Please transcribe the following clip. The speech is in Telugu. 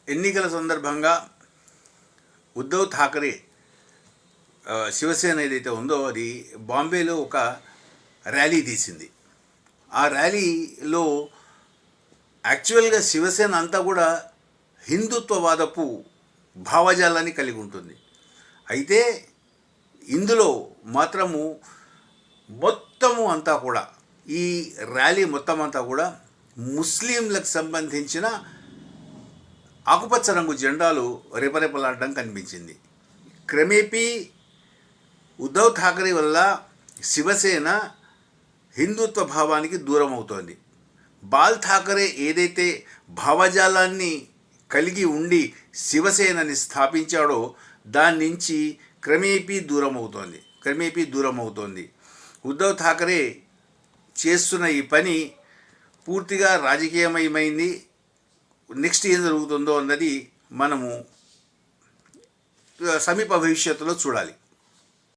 ఎన్నికల సందర్భంగా ఉద్ధవ్ ఠాకరే శివసేన ఏదైతే ఉందో అది బాంబేలో ఒక ర్యాలీ తీసింది. ఆ ర్యాలీలో యాక్చువల్గా శివసేన అంతా కూడా హిందుత్వవాదపు భావజాలాన్ని కలిగి ఉంటుంది. అయితే ఇందులో మాత్రము మొత్తము అంతా కూడా ఈ ర్యాలీ మొత్తం అంతా కూడా ముస్లింలకు సంబంధించిన ఆకుపచ్చ రంగు జెండాలు రెపరెపలాడడం కనిపించింది. క్రమేపీ ఉద్ధవ్ ఠాకరే వల్ల శివసేన హిందుత్వ భావానికి దూరం అవుతోంది. బాల్ ఠాకరే ఏదైతే భావజాలాన్ని కలిగి ఉండి శివసేనని స్థాపించాడో దాని నుంచి క్రమేపీ దూరం అవుతోంది. ఉద్ధవ్ ఠాకరే చేస్తున్న ఈ పని పూర్తిగా రాజకీయమయమైంది. నెక్స్ట్ ఏం జరుగుతుందో అన్నది మనము సమీప భవిష్యత్తులో చూడాలి.